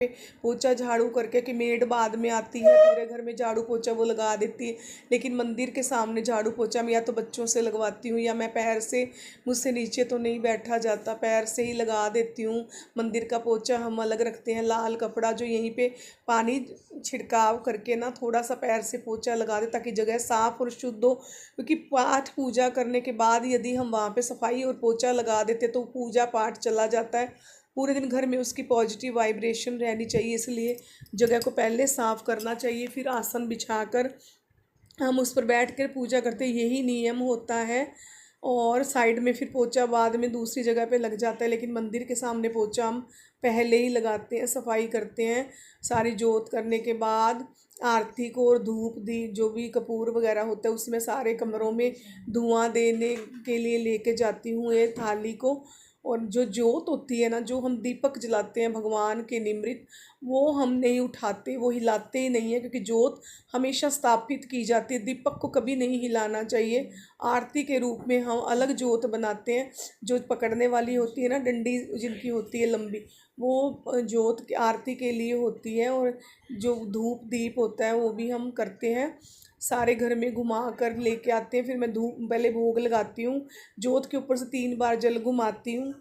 पोछा झाड़ू करके कि मेड बाद में आती है, पूरे घर में झाड़ू पोछा वो लगा देती है। लेकिन मंदिर के सामने झाड़ू पोछा मैं या तो बच्चों से लगवाती हूँ या मैं पैर से, मुझसे नीचे तो नहीं बैठा जाता, पैर से ही लगा देती हूँ। मंदिर का पोछा हम अलग रखते हैं, लाल कपड़ा जो यहीं पे पानी छिड़काव करके ना थोड़ा सा पैर से पोछा लगा दे ताकि जगह साफ और शुद्ध हो। क्योंकि पाठ पूजा करने के बाद यदि हम वहाँ पे सफाई और पोछा लगा देते तो पूजा पाठ चला जाता है, पूरे दिन घर में उसकी पॉजिटिव वाइब्रेशन रहनी चाहिए। इसलिए जगह को पहले साफ़ करना चाहिए, फिर आसन बिछाकर हम उस पर बैठ कर पूजा करते, यही नियम होता है। और साइड में फिर पोछा बाद में दूसरी जगह पे लग जाता है, लेकिन मंदिर के सामने पोछा हम पहले ही लगाते हैं, सफाई करते हैं। सारी जोत करने के बाद आरती को और धूप दी जो भी कपूर वगैरह होता है उसमें सारे कमरों में धुआं देने के लिए लेके जाती हूँ ये थाली को। और जो जोत होती है ना, जो हम दीपक जलाते हैं भगवान के निमित्त, वो हम नहीं उठाते, वो हिलाते ही नहीं है, क्योंकि जोत हमेशा स्थापित की जाती है, दीपक को कभी नहीं हिलाना चाहिए। आरती के रूप में हम अलग जोत बनाते हैं, जो पकड़ने वाली होती है ना, डंडी जिनकी होती है लंबी, वो जोत आरती के लिए होती है। और जो धूप दीप होता है वो भी हम करते हैं, सारे घर में घुमा कर लेके आते हैं। फिर मैं धूप पहले भोग लगाती हूँ, जोत के ऊपर से 3 बार जल घुमाती हूँ,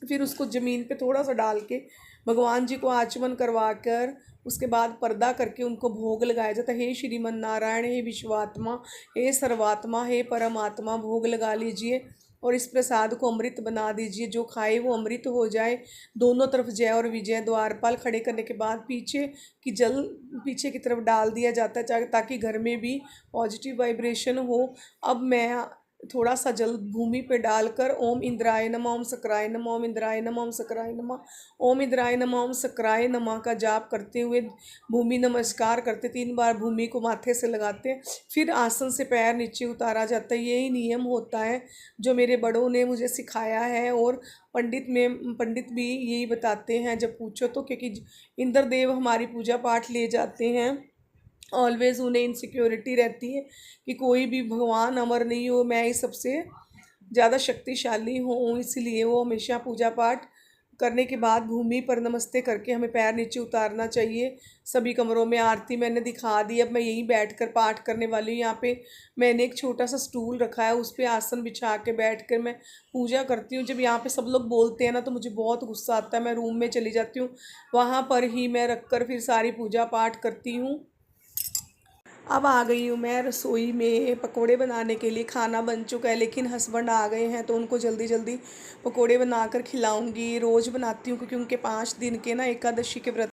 फिर उसको ज़मीन पे थोड़ा सा डाल के भगवान जी को आचमन करवा कर उसके बाद पर्दा करके उनको भोग लगाया जाता है। हे श्रीमन नारायण, हे विश्वात्मा, हे सर्वात्मा, हे परमात्मा, भोग लगा लीजिए और इस प्रसाद को अमृत बना दीजिए, जो खाए वो अमृत हो जाए। दोनों तरफ जय और विजय। द्वारपाल खड़े करने के बाद पीछे की तरफ डाल दिया जाता है ताकि घर में भी पॉजिटिव वाइब्रेशन हो। अब मैं थोड़ा सा जल भूमि पे डालकर ओम इंद्राय नमः, ओम सक्राय नमः, ओम इंद्राय नमः, ओम सक्राय नमः, ओम इंद्राय नमः, ओम सक्राय नमः का जाप करते हुए भूमि नमस्कार करते 3 बार भूमि को माथे से लगाते हैं। फिर आसन से पैर नीचे उतारा जाता है। यही नियम होता है जो मेरे बड़ों ने मुझे सिखाया है, और पंडित भी यही बताते हैं जब पूछो तो, क्योंकि इंद्रदेव हमारी पूजा पाठ ले जाते हैं। ऑलवेज़ उन्हें इनसिक्योरिटी रहती है कि कोई भी भगवान अमर नहीं हो, मैं ही सबसे ज़्यादा शक्तिशाली हूँ, इसलिए वो हमेशा पूजा पाठ करने के बाद भूमि पर नमस्ते करके हमें पैर नीचे उतारना चाहिए। सभी कमरों में आरती मैंने दिखा दी, अब मैं यहीं बैठकर पाठ करने वाली हूँ। यहाँ पे मैंने एक छोटा सा स्टूल रखा है, उस पर आसन बिछा के बैठकर मैं पूजा करती हूँ। जब यहाँ पे सब लोग बोलते हैं ना तो मुझे बहुत गुस्सा आता है, मैं रूम में चली जाती हूँ, वहाँ पर ही मैं रख कर फिर सारी पूजा पाठ करती हूँ। अब आ गई हूँ मैं रसोई में पकोड़े बनाने के लिए। खाना बन चुका है लेकिन हस्बैंड आ गए हैं तो उनको जल्दी जल्दी पकोड़े बनाकर खिलाऊंगी। रोज़ बनाती हूँ क्योंकि उनके 5 दिन के ना एकादशी के व्रत